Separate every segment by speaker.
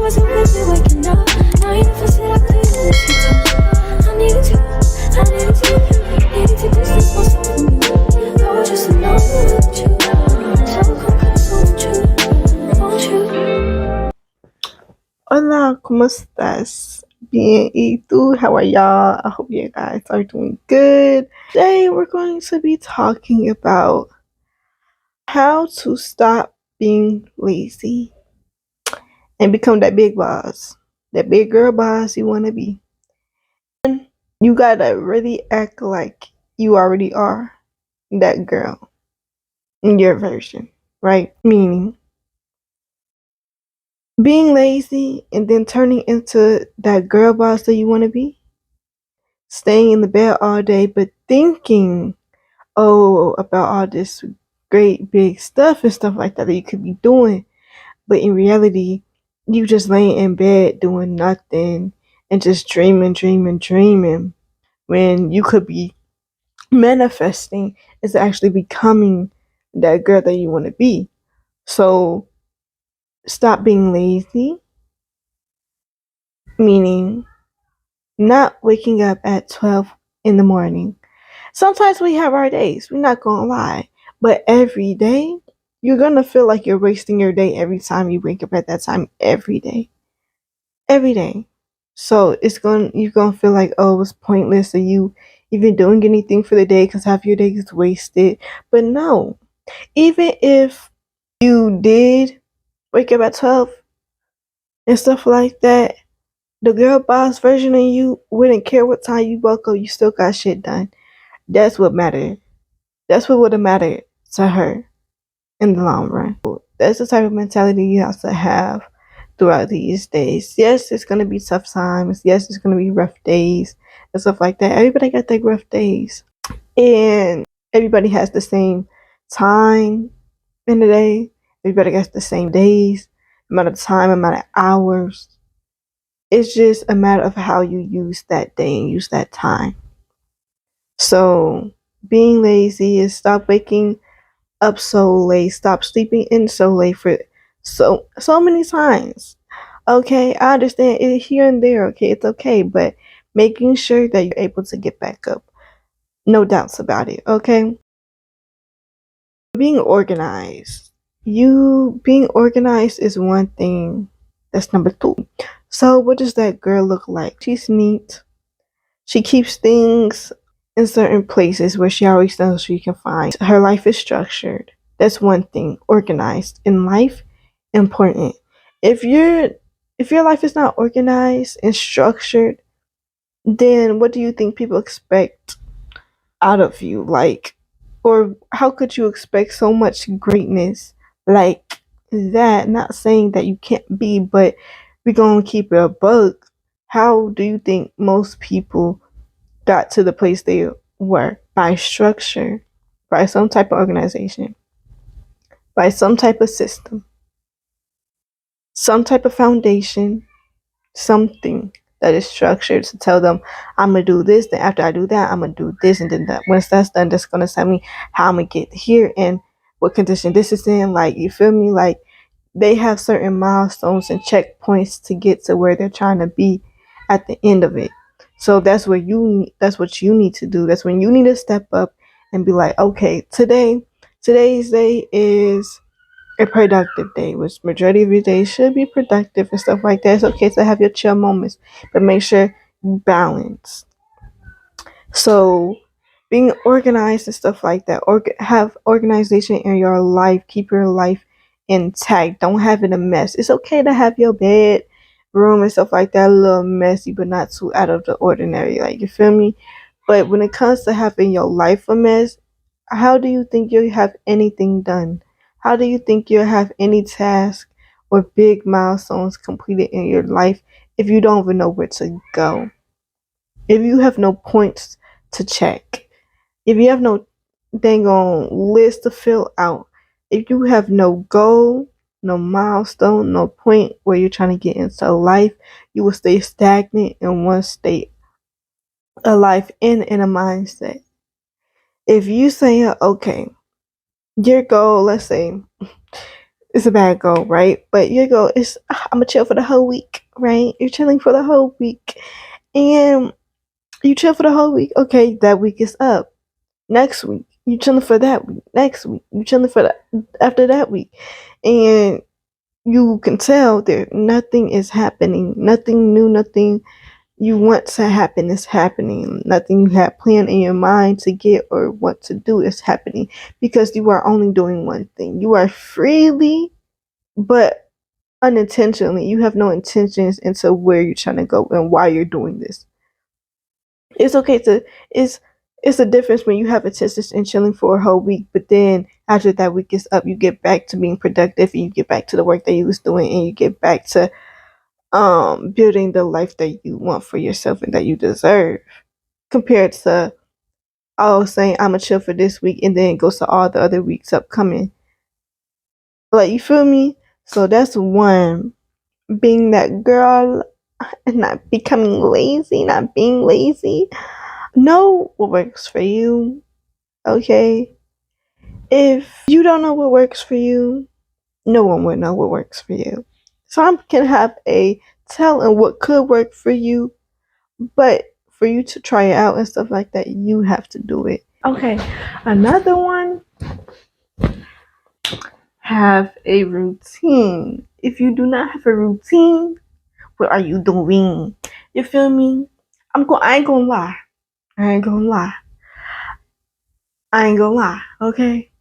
Speaker 1: wasn't really waking up. Now you never said I couldn't miss you too. I needed to distance myself from you. I was just alone without you. So come close, won't you? Won't you?
Speaker 2: Hola, ¿cómo estás? Bien, ¿y tú? How are y'all? I hope you guys are doing good. Today we're going to be talking about how to stop being lazy and become that big boss, that big girl boss you want to be. And you gotta really act like you already are that girl in your version, right? Meaning being lazy and then turning into that girl boss that you want to be, staying in the bed all day but thinking about all this great big stuff and stuff like that you could be doing, but in reality you just laying in bed doing nothing and just dreaming when you could be manifesting is actually becoming that girl that you want to be. So stop being lazy, meaning not waking up at 12 in the morning. Sometimes we have our days, we're not gonna lie, but every day you're gonna feel like you're wasting your day every time you wake up at that time, every day. Every day. So you're gonna feel like, oh, it's pointless of you even doing anything for the day because half your day is wasted. But no, even if you did wake up at 12 and stuff like that, the girl boss version of you wouldn't care what time you woke up, you still got shit done. That's what mattered. That's what would have mattered to her in the long run. That's the type of mentality you have to have throughout these days. Yes, it's gonna be tough times. Yes, it's gonna be rough days and stuff like that. Everybody got their rough days. And everybody has the same time in the day. Everybody gets the same days, amount of time, amount of hours. It's just a matter of how you use that day and use that time. So being lazy is stop waking up so late, stop sleeping in so late for so many times. Okay, I understand it here and there, okay, it's okay, but making sure that you're able to get back up. No doubts about it, okay? Being organized. You being organized is one thing. That's number two. So what does that girl look like? She's neat. She keeps things in certain places where she always knows she can find. Her life is structured. That's one thing. Organized in life, important. If your life is not organized and structured, then what do you think people expect out of you? Like, or how could you expect so much greatness like that? Not saying that you can't be, but we're gonna keep it a bug. How do you think most people got to the place they were? By structure, by some type of organization, by some type of system, some type of foundation, something that is structured to tell them, I'm gonna do this, then after I do that, I'm gonna do this, and then that once that's done, that's gonna tell me how I'm gonna get here and what condition this is in. Like, you feel me? Like, they have certain milestones and checkpoints to get to where they're trying to be at the end of it. So that's what you need to do. That's when you need to step up and be like, okay, today's day is a productive day, which majority of your day should be productive and stuff like that. It's okay to have your chill moments, but make sure you balance. So being organized and stuff like that, or have organization in your life, keep your life intact. Don't have it a mess. It's okay to have your bed, room and stuff like that a little messy, but not too out of the ordinary. Like, you feel me? But when it comes to having your life a mess, how do you think you'll have anything done? How do you think you'll have any task or big milestones completed in your life if you don't even know where to go? If you have no points to check, if you have no dang on list to fill out, if you have no goal, no milestone, no point where you're trying to get into life, you will stay stagnant in one state of life in a mindset. If you say, okay, your goal, let's say it's a bad goal, right? But your goal is I'm gonna chill for the whole week, right? You're chilling for the whole week, and you chill for the whole week. Okay, that week is up. Next week, you chilling for that week. Next week, you chilling for that after that week, and you can tell that nothing is happening. Nothing new. Nothing you want to happen is happening. Nothing you have planned in your mind to get or want to do is happening because you are only doing one thing. You are freely, but unintentionally. You have no intentions into where you're trying to go and why you're doing this. It's okay to it's a difference when you have intentions and chilling for a whole week, but then after that week is up, you get back to being productive and you get back to the work that you was doing and you get back to building the life that you want for yourself and that you deserve compared to saying I'm gonna chill for this week and then it goes to all the other weeks upcoming. Like, you feel me? So that's one, being that girl and not becoming lazy, not being lazy. Know what works for you, okay? If you don't know what works for you, no one will know what works for you. Some can have a tell in what could work for you, but for you to try it out and stuff like that, you have to do it. Okay, another one, have a routine. If you do not have a routine, what are you doing? You feel me? I ain't gonna lie. I ain't gonna lie. I ain't gonna lie, okay?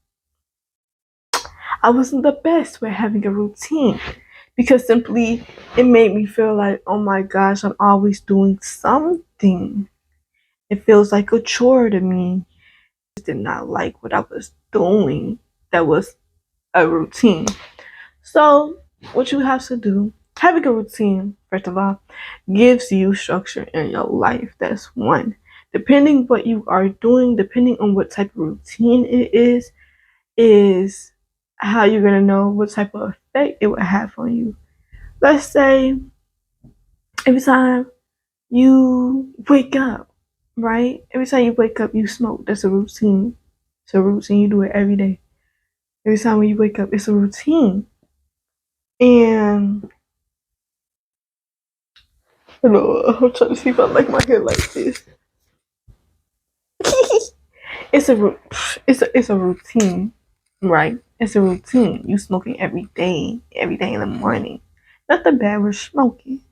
Speaker 2: I wasn't the best with having a routine because simply it made me feel like, oh my gosh, I'm always doing something. It feels like a chore to me. I did not like what I was doing. That was a routine. So, what you have to do, having a routine, first of all, gives you structure in your life. That's one. Depending what you are doing, depending on what type of routine it is how you're gonna know what type of effect it would have on you. Let's say every time you wake up, right? Every time you wake up, you smoke. That's a routine. It's a routine. You do it every day. Every time when you wake up, it's a routine. And you know, I'm trying to see if I like my hair like this. It's a routine, right? It's a routine. You smoking every day in the morning. Nothing bad with smoking,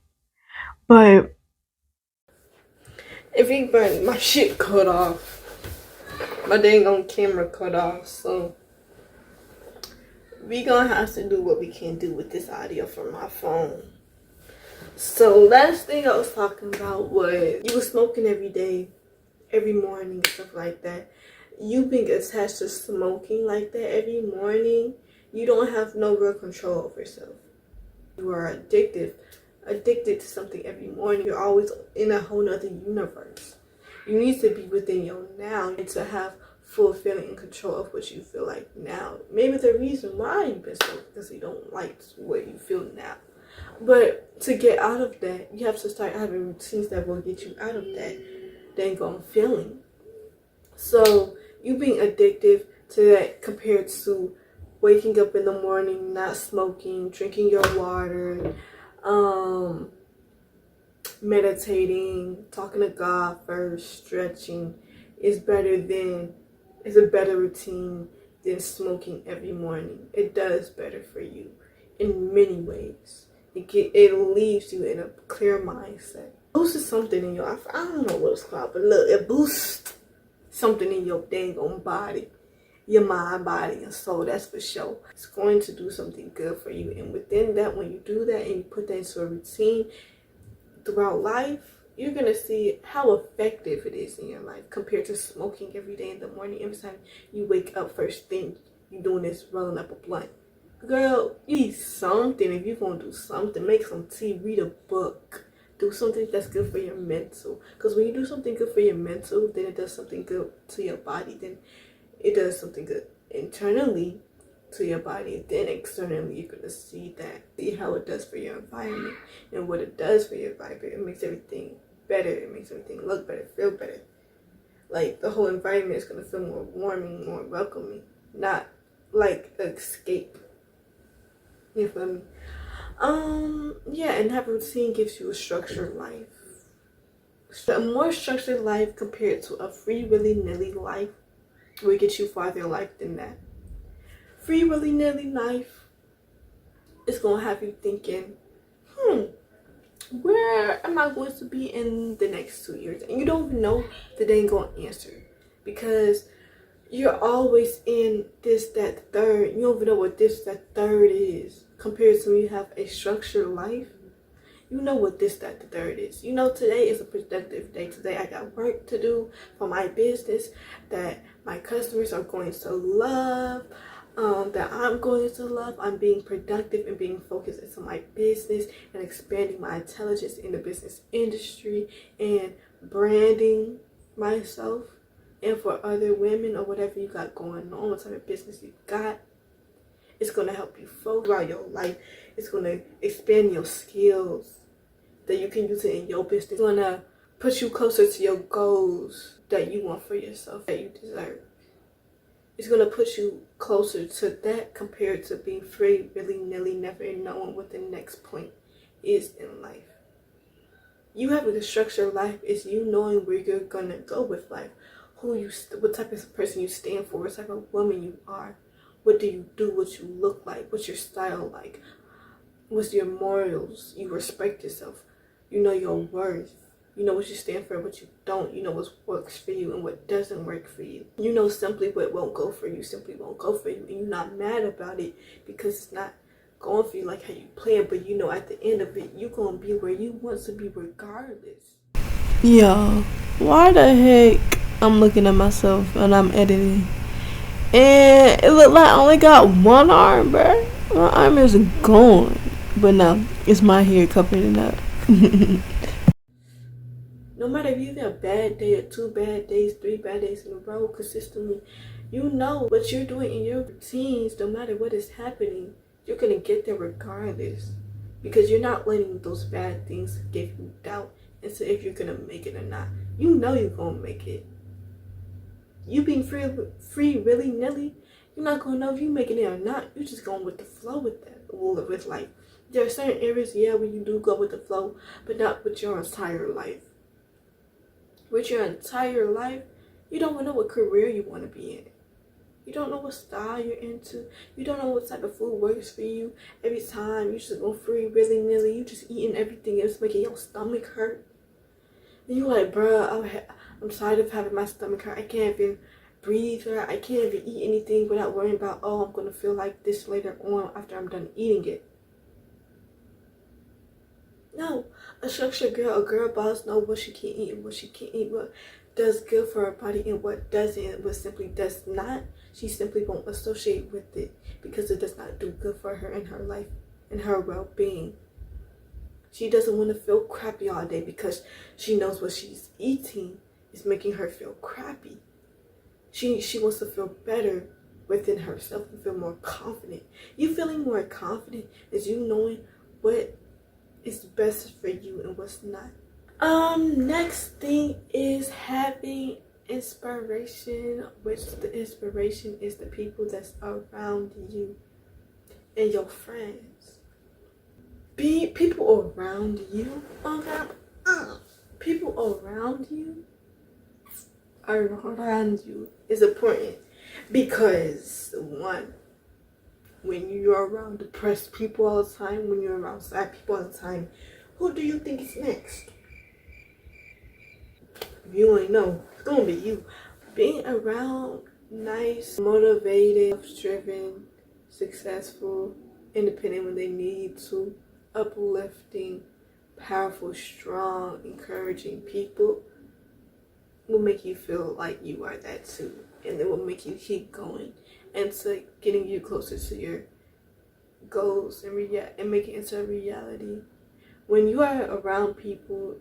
Speaker 2: but if he burn my shit cut off, my dang on camera cut off, so we gonna have to do what we can do with this audio from my phone. So last thing I was talking about was you was smoking every day, every morning and stuff like that. You being attached to smoking like that every morning, you don't have no real control over yourself. You are addicted to something every morning. You're always in a whole nother universe. You need to be within your now and to have full feeling and control of what you feel like now. Maybe the reason why you've been smoking because you don't like what you feel now. But to get out of that, you have to start having routines that will get you out of that dang on feeling. So you being addictive to that compared to waking up in the morning, not smoking, drinking your water, meditating, talking to God first, stretching is a better routine than smoking every morning. It does better for you in many ways. It leaves you in a clear mindset. Boosts something in your I don't know what it's called, but look, it boosts something in your dang on body, your mind, body, and soul. That's for sure. It's going to do something good for you, and within that, when you do that and you put that into a routine throughout life, you're gonna see how effective it is in your life compared to smoking every day in the morning. Every time you wake up, first thing you doing is rolling up a blunt. Girl, you need something. If you're gonna do something, make some tea, read a book, do something that's good for your mental. Because when you do something good for your mental, then it does something good to your body. Then it does something good internally to your body. Then externally, you're gonna see how it does for your environment and what it does for your environment. It makes everything better. It makes everything look better, feel better. Like the whole environment is gonna feel more warming, more welcoming, not like an escape. You feel me? Yeah, and having a routine gives you a structured life. A more structured life compared to a free willy-nilly life will get you farther in life than that. Free willy-nilly life is gonna have you thinking, where am I going to be in the next 2 years? And you don't even know that they ain't gonna answer, because you're always in this, that, third. You don't even know what this, that, third is. Compared to when you have a structured life, you know what this, that, the third is. You know today is a productive day. Today I got work to do for my business that my customers are going to love, that I'm going to love. I'm being productive and being focused into my business and expanding my intelligence in the business industry and branding myself. And for other women or whatever you got going on, what type of business you got, it's going to help you focus throughout your life. It's going to expand your skills that you can use it in your business. It's going to put you closer to your goals that you want for yourself, that you deserve. It's going to put you closer to that compared to being free, willy-nilly, never knowing what the next point is in life. You having a structured life is you knowing where you're going to go with life. What type of person you stand for, what type of woman you are. What do you do, what you look like, what's your style like, what's your morals. You respect yourself, you know your worth, you know what you stand for, what you don't, you know what works for you and what doesn't work for you. You know simply what won't go for you, simply won't go for you, and you're not mad about it because it's not going for you like how you planned, but you know at the end of it, you're going to be where you want to be regardless. Yo, why the heck I'm looking at myself and I'm editing and it looked like I only got one arm, bro. My arm is gone. But no, it's my hair covering it up. No matter if you have a bad day or 2 bad days, 3 bad days in a row consistently, you know what you're doing in your routines, no matter what is happening, you're going to get there regardless. Because you're not letting those bad things give you doubt as to if you're going to make it or not. You know you're going to make it. You being free willy-nilly, you're not going to know if you're making it or not. You're just going with the flow with that, with life. There are certain areas, yeah, where you do go with the flow, but not with your entire life. With your entire life, you don't know what career you want to be in. You don't know what style you're into. You don't know what type of food works for you. Every time you just go free willy-nilly, you just eating everything else, making your stomach hurt. And you're like, bruh, I'm tired of having my stomach hurt. I can't even breathe, or I can't even eat anything without worrying about, oh, I'm going to feel like this later on after I'm done eating it. No, a structured girl, a girl boss knows what she can eat and what she can't eat, what does good for her body and what doesn't, and what simply does not. She simply won't associate with it because it does not do good for her in her life and her well-being. She doesn't want to feel crappy all day because she knows what she's eating is making her feel crappy. She wants to feel better within herself and feel more confident. You feeling more confident is you knowing what is best for you and what's not. Next thing is having inspiration, which the inspiration is the people that's around you and your friends. People around you, people around you is important because, one, when you're around depressed people all the time, when you're around sad people all the time, who do you think is next? If you ain't know, it's gonna be you. Being around nice, motivated, driven, successful, independent when they need to, uplifting, powerful, strong, encouraging people will make you feel like you are that too, and it will make you keep going and to getting you closer to your goals and make it into a reality. When you are around people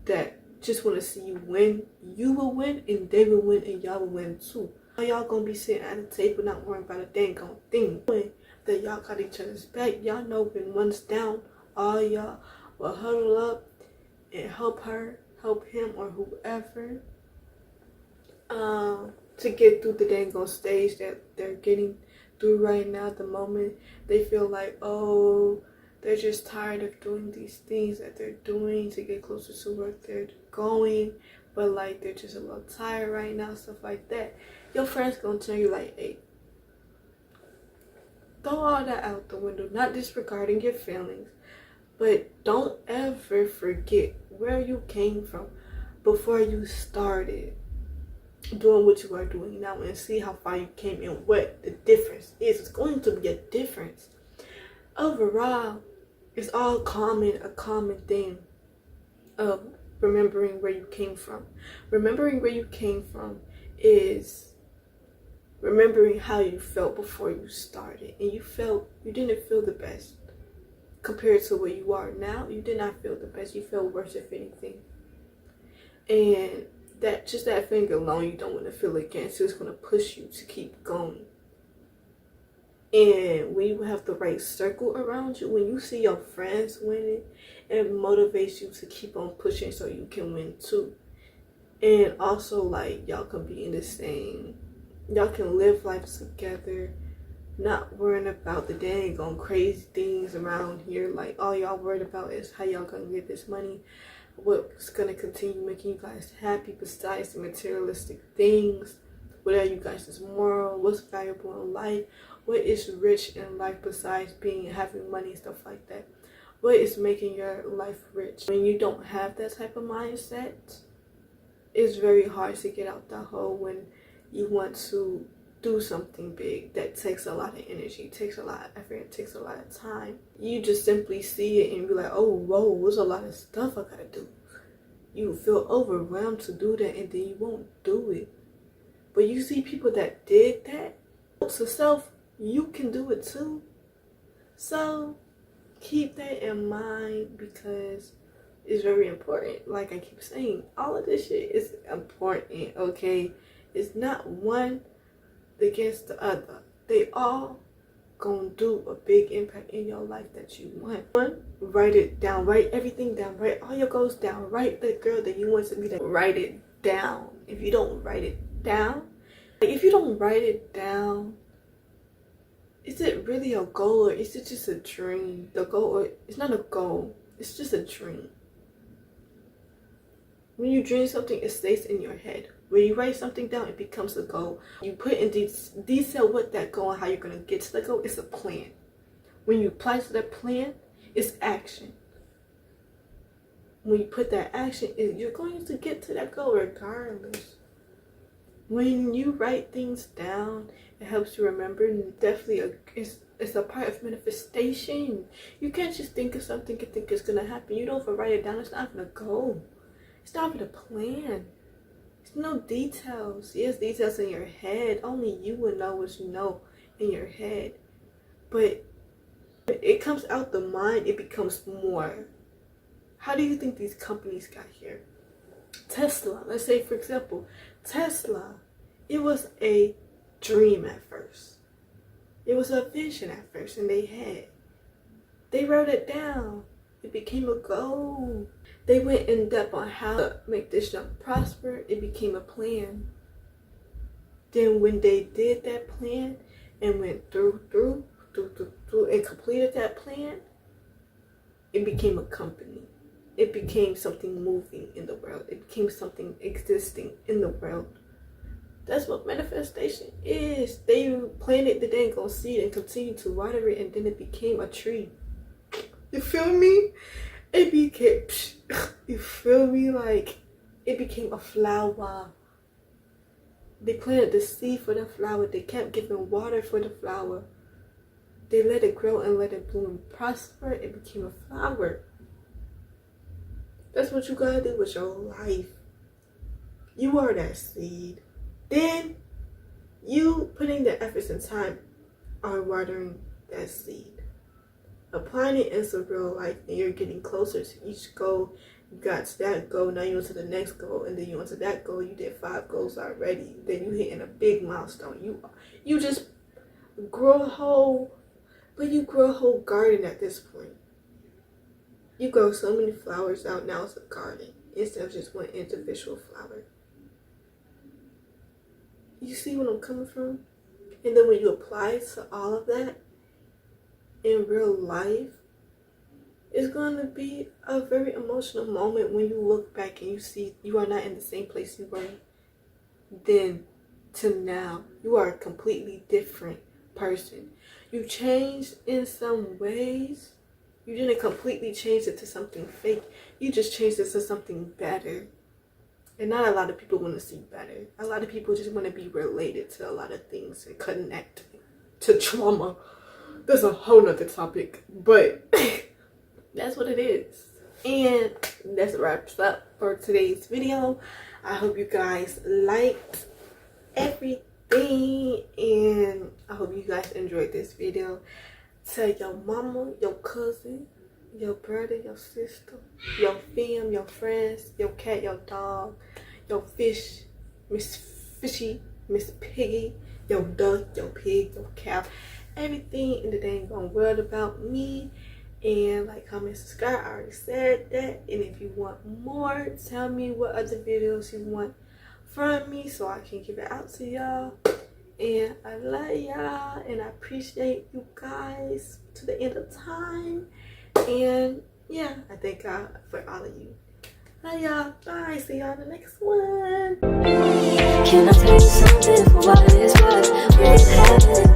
Speaker 2: that just want to see you win, you will win and they will win and y'all will win too. Y'all gonna be sitting at the table not worrying about a dang on thing. That y'all got each other's back. Y'all know when one's down, all y'all will huddle up and help her, help him, or whoever to get through the dang on stage that they're getting through right now, the moment they feel like, oh, they're just tired of doing these things that they're doing to get closer to where they're going, but like they're just a little tired right now, stuff like that, your friend's gonna tell you like, hey, throw all that out the window, not disregarding your feelings, but don't ever forget where you came from before you started doing what you are doing now, and see how far you came and what the difference is. It's going to be a difference. Overall, it's all a common thing of remembering where you came from. Remembering where you came from is remembering how you felt before you started, and you didn't feel the best compared to where you are now. You did not feel the best. You felt worse, if anything. And that feeling alone, you don't want to feel again. So it's going to push you to keep going. And when you have the right circle around you, when you see your friends winning, it motivates you to keep on pushing so you can win too. And also, like, y'all can be in the same, y'all can live life together, not worrying about the dang on crazy things around here. Like, all y'all worried about is how y'all gonna get this money, what's gonna continue making you guys happy besides the materialistic things. What are you guys' moral? What's valuable in life? What is rich in life besides having money and stuff like that? What is making your life rich? When you don't have that type of mindset, it's very hard to get out that hole when you want to do something big that takes a lot of energy, takes a lot of effort, it takes a lot of time. You just simply see it and be like, oh, whoa, there's a lot of stuff I gotta do. You feel overwhelmed to do that, and then you won't do it. But you see people that did that, so self, you can do it too. So keep that in mind, because it's very important. Like I keep saying, all of this shit is important, okay? It's not one against the other. They all gonna do a big impact in your life that you want. One, write it down. Write everything down. Write all your goals down. Write the girl that you want to be. Write it down. If you don't write it down, is it really a goal, or is it just a dream? The goal, or it's not a goal, it's just a dream. When you dream something, it stays in your head. When you write something down, it becomes a goal. You put in detail what that goal and how you're going to get to the goal. It's a plan. When you apply to that plan, it's action. When you put that action, you're going to get to that goal regardless. When you write things down, it helps you remember, and definitely it's a part of manifestation. You can't just think of something and think it's going to happen. You don't have to write it down. It's not going to go. It's not even a plan. There's no details. Yes, details in your head. Only you would know what you know in your head. But it comes out the mind, it becomes more. How do you think these companies got here? Tesla, let's say for example, Tesla, it was a dream at first. It was a vision at first, and they wrote it down. It became a goal. They went in depth on how to make this jump prosper. It became a plan. Then when they did that plan and went through and completed that plan, it became a company. It became something moving in the world. It became something existing in the world. That's what manifestation is. They planted the dang on seed and continued to water it, and then it became a tree. You feel me? It became, you feel me? Like, it became a flower. They planted the seed for the flower. They kept giving water for the flower. They let it grow and let it bloom and prosper. It became a flower. That's what you gotta do with your life. You are that seed. Then you putting the efforts and time on watering that seed. Applying it into real life, and you're getting closer to each goal. You got to that goal, now you're to the next goal, and then you onto that goal. You did 5 goals already. Then you hitting a big milestone. You just grow a whole garden at this point. You grow so many flowers out, now it's a garden instead of just one individual flower. You see what I'm coming from? And then when you apply to all of that in real life, it's going to be a very emotional moment when you look back and you see you are not in the same place you were then to now. You are a completely different person. You changed in some ways. You didn't completely change it to something fake. You just changed it to something better. And not a lot of people want to see better. A lot of people just want to be related to a lot of things and connect to trauma. That's a whole nother topic. But that's what it is. And that wraps up for today's video. I hope you guys liked everything. And I hope you guys enjoyed this video. Tell your mama, your cousin, your brother, your sister, your fam, your friends, your cat, your dog, your fish, Miss Fishy, Miss Piggy, your duck, your pig, your cow, everything in the dang world about me. And like, comment, subscribe. I already said that. And if you want more, tell me what other videos you want from me so I can give it out to y'all. And I love y'all and I appreciate you guys to the end of time. And yeah, I thank God for all of you. Love y'all. Bye. See y'all in the next one.
Speaker 1: Can I tell you something for what it is worth? We have it.